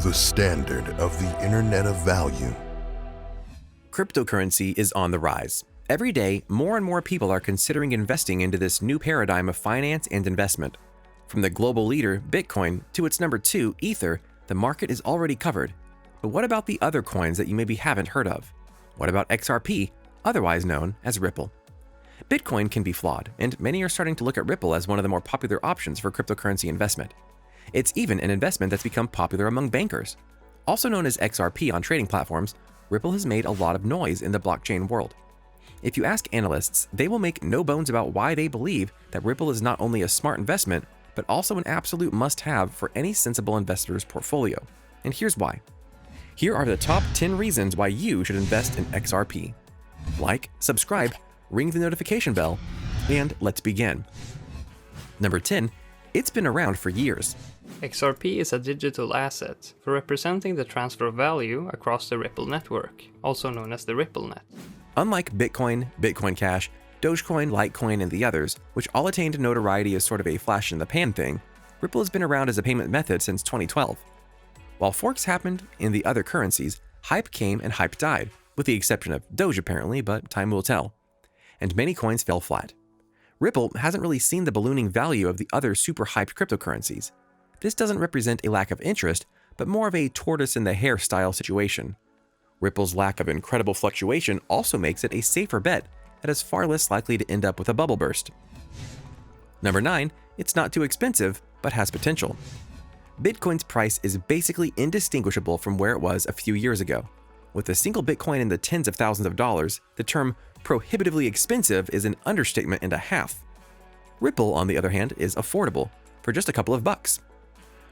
the standard of the Internet of Value. Cryptocurrency is on the rise. Every day, more and more people are considering investing into this new paradigm of finance and investment. From the global leader, Bitcoin, to its number 2, Ether, the market is already covered. But what about the other coins that you maybe haven't heard of? What about XRP, otherwise known as Ripple? Bitcoin can be flawed, and many are starting to look at Ripple as one of the more popular options for cryptocurrency investment. It's even an investment that's become popular among bankers. Also known as XRP on trading platforms, Ripple has made a lot of noise in the blockchain world. If you ask analysts, they will make no bones about why they believe that Ripple is not only a smart investment, but also an absolute must-have for any sensible investor's portfolio. And here's why. Here are the top 10 reasons why you should invest in XRP. Like, subscribe, ring the notification bell, and let's begin. Number 10, it's been around for years. XRP is a digital asset for representing the transfer of value across the Ripple network, also known as the RippleNet. Unlike Bitcoin, Bitcoin Cash, Dogecoin, Litecoin, and the others, which all attained notoriety as sort of a flash-in-the-pan thing, Ripple has been around as a payment method since 2012. While forks happened in the other currencies, hype came and hype died, with the exception of Doge apparently, but time will tell. And many coins fell flat. Ripple hasn't really seen the ballooning value of the other super hyped cryptocurrencies. This doesn't represent a lack of interest, but more of a tortoise-in-the-hare style situation. Ripple's lack of incredible fluctuation also makes it a safer bet that is far less likely to end up with a bubble burst. Number 9, it's not too expensive, but has potential. Bitcoin's price is basically indistinguishable from where it was a few years ago. With a single Bitcoin in the tens of thousands of dollars, the term prohibitively expensive is an understatement and a half. Ripple, on the other hand, is affordable, for just a couple of bucks.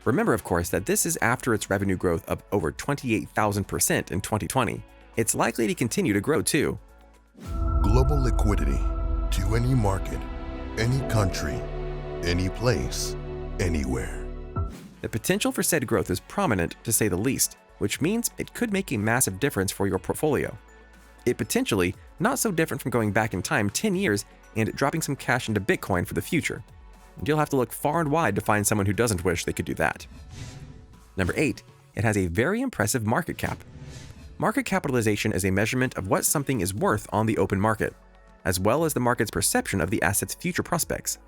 Remember, of course, that this is after its revenue growth of over 28,000% in 2020. It's likely to continue to grow too. Global liquidity to any market, any country, any place, anywhere. The potential for said growth is prominent, to say the least, which means it could make a massive difference for your portfolio. It potentially not so different from going back in time 10 years and dropping some cash into Bitcoin for the future. And you'll have to look far and wide to find someone who doesn't wish they could do that. Number 8, it has a very impressive market cap. Market capitalization is a measurement of what something is worth on the open market, as well as the market's perception of the asset's future prospects.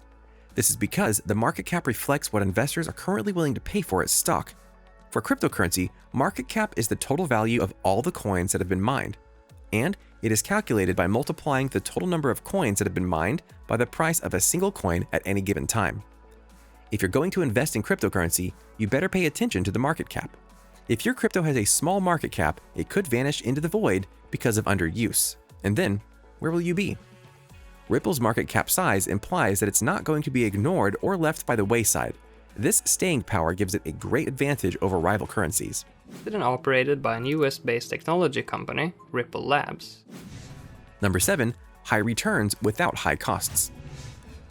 This is because the market cap reflects what investors are currently willing to pay for its stock. For cryptocurrency, market cap is the total value of all the coins that have been mined, and it is calculated by multiplying the total number of coins that have been mined by the price of a single coin at any given time. If you're going to invest in cryptocurrency, you better pay attention to the market cap. If your crypto has a small market cap, it could vanish into the void because of underuse. And then, where will you be? Ripple's market cap size implies that it's not going to be ignored or left by the wayside. This staying power gives it a great advantage over rival currencies. It's and operated by an US-based technology company, Ripple Labs. Number 7, high returns without high costs.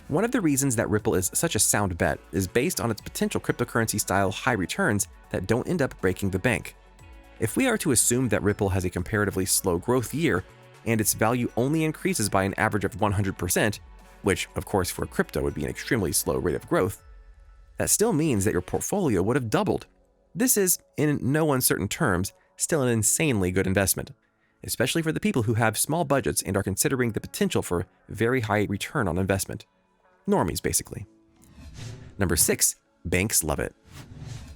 One of the reasons that Ripple is such a sound bet is based on its potential cryptocurrency-style high returns that don't end up breaking the bank. If we are to assume that Ripple has a comparatively slow growth year, and its value only increases by an average of 100%, which of course for crypto would be an extremely slow rate of growth, that still means that your portfolio would have doubled. This is, in no uncertain terms, still an insanely good investment, especially for the people who have small budgets and are considering the potential for very high return on investment. Normies, basically. Number 6, banks love it.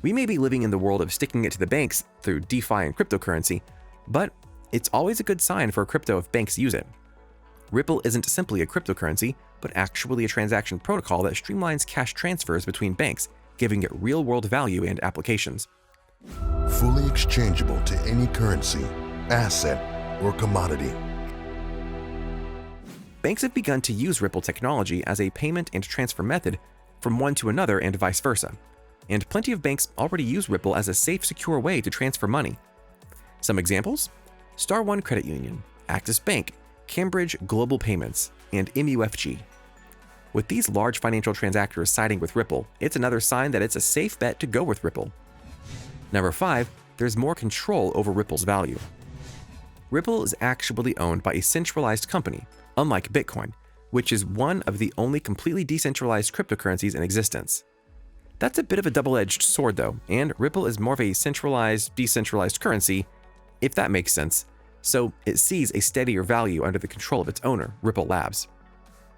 We may be living in the world of sticking it to the banks through DeFi and cryptocurrency, but it's always a good sign for crypto if banks use it. Ripple isn't simply a cryptocurrency, but actually a transaction protocol that streamlines cash transfers between banks, giving it real-world value and applications. Fully exchangeable to any currency, asset, or commodity. Banks have begun to use Ripple technology as a payment and transfer method from one to another and vice versa. And plenty of banks already use Ripple as a safe, secure way to transfer money. Some examples? Star One Credit Union, Axis Bank, Cambridge Global Payments, and MUFG. With these large financial transactors siding with Ripple, it's another sign that it's a safe bet to go with Ripple. Number 5, there's more control over Ripple's value. Ripple is actually owned by a centralized company, unlike Bitcoin, which is one of the only completely decentralized cryptocurrencies in existence. That's a bit of a double-edged sword though, and Ripple is more of a centralized, decentralized currency, if that makes sense, so it sees a steadier value under the control of its owner, Ripple Labs.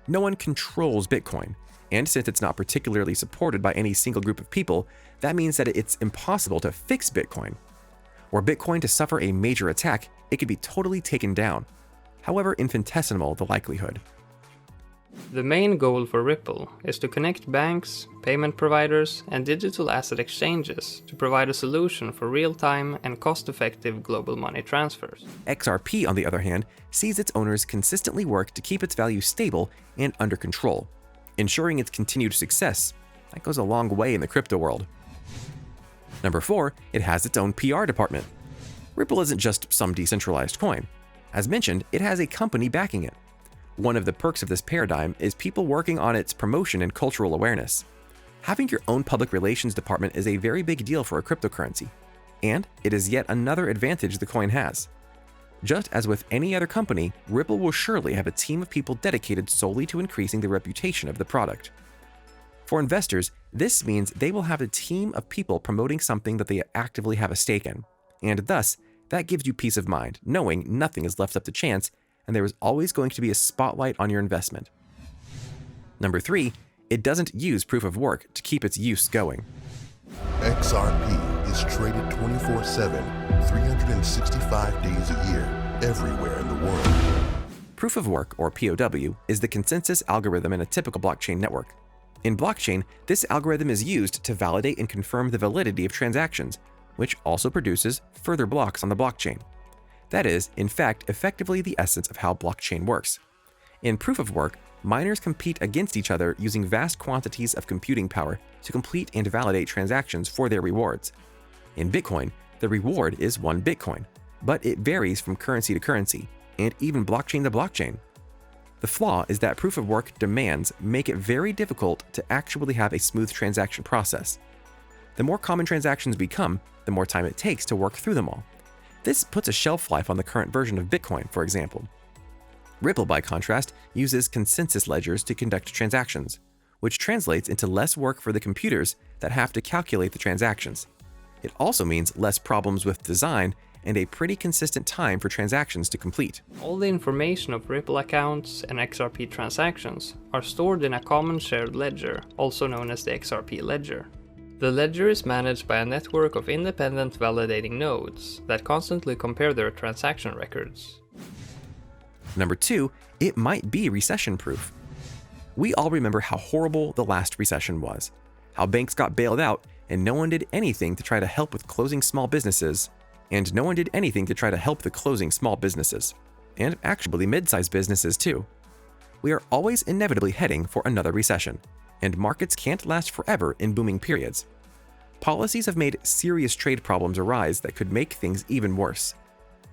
No one controls Bitcoin, and since it's not particularly supported by any single group of people, that means that it's impossible to fix Bitcoin. Were Bitcoin to suffer a major attack, it could be totally taken down, however infinitesimal the likelihood. The main goal for Ripple is to connect banks, payment providers, and digital asset exchanges to provide a solution for real-time and cost-effective global money transfers. XRP, on the other hand, sees its owners consistently work to keep its value stable and under control, ensuring its continued success. That goes a long way in the crypto world. Number 4, it has its own PR department. Ripple isn't just some decentralized coin. As mentioned, it has a company backing it. One of the perks of this paradigm is people working on its promotion and cultural awareness. Having your own public relations department is a very big deal for a cryptocurrency, and it is yet another advantage the coin has. Just as with any other company, Ripple will surely have a team of people dedicated solely to increasing the reputation of the product. For investors, this means they will have a team of people promoting something that they actively have a stake in, and thus, that gives you peace of mind, knowing nothing is left up to chance and there is always going to be a spotlight on your investment. Number 3, it doesn't use proof of work to keep its use going. XRP is traded 24/7, 365 days a year, everywhere in the world. Proof of work, or POW, is the consensus algorithm in a typical blockchain network. In blockchain, this algorithm is used to validate and confirm the validity of transactions, which also produces further blocks on the blockchain. That is, in fact, effectively the essence of how blockchain works. In proof of work, miners compete against each other using vast quantities of computing power to complete and validate transactions for their rewards. In Bitcoin, the reward is 1 Bitcoin, but it varies from currency to currency, and even blockchain to blockchain. The flaw is that proof of work demands make it very difficult to actually have a smooth transaction process. The more common transactions become, the more time it takes to work through them all. This puts a shelf life on the current version of Bitcoin, for example. Ripple, by contrast, uses consensus ledgers to conduct transactions, which translates into less work for the computers that have to calculate the transactions. It also means less problems with design and a pretty consistent time for transactions to complete. All the information of Ripple accounts and XRP transactions are stored in a common shared ledger, also known as the XRP ledger. The ledger is managed by a network of independent validating nodes that constantly compare their transaction records. Number 2, it might be recession-proof. We all remember how horrible the last recession was, how banks got bailed out and no one did anything to try to help with closing small businesses, and no one did anything to try to help the closing small businesses, and actually mid-sized businesses too. We are always inevitably heading for another recession, and markets can't last forever in booming periods. Policies have made serious trade problems arise that could make things even worse.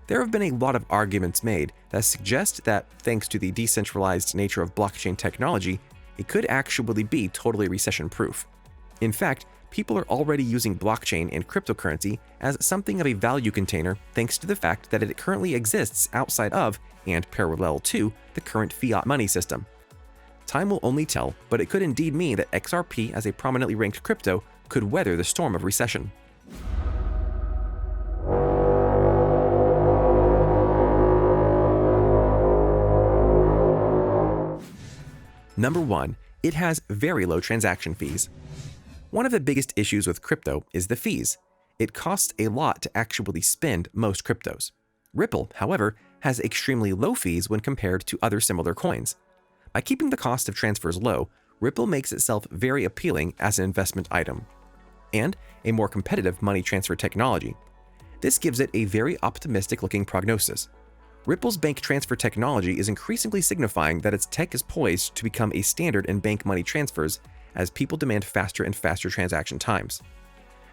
There have been a lot of arguments made that suggest that, thanks to the decentralized nature of blockchain technology, it could actually be totally recession-proof. In fact, people are already using blockchain and cryptocurrency as something of a value container thanks to the fact that it currently exists outside of and parallel to the current fiat money system. Time will only tell, but it could indeed mean that XRP as a prominently ranked crypto could weather the storm of recession. Number 1, it has very low transaction fees. One of the biggest issues with crypto is the fees. It costs a lot to actually spend most cryptos. Ripple, however, has extremely low fees when compared to other similar coins. By keeping the cost of transfers low, Ripple makes itself very appealing as an investment item, and a more competitive money transfer technology. This gives it a very optimistic-looking prognosis. Ripple's bank transfer technology is increasingly signifying that its tech is poised to become a standard in bank money transfers as people demand faster and faster transaction times.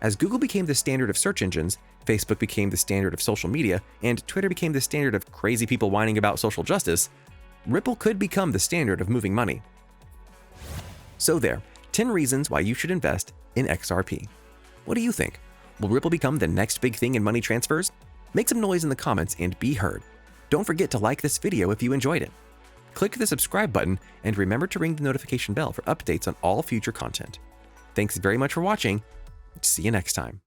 As Google became the standard of search engines, Facebook became the standard of social media, and Twitter became the standard of crazy people whining about social justice, Ripple could become the standard of moving money. So there, 10 reasons why you should invest in XRP. What do you think? Will Ripple become the next big thing in money transfers? Make some noise in the comments and be heard. Don't forget to like this video if you enjoyed it. Click the subscribe button and remember to ring the notification bell for updates on all future content. Thanks very much for watching. See you next time.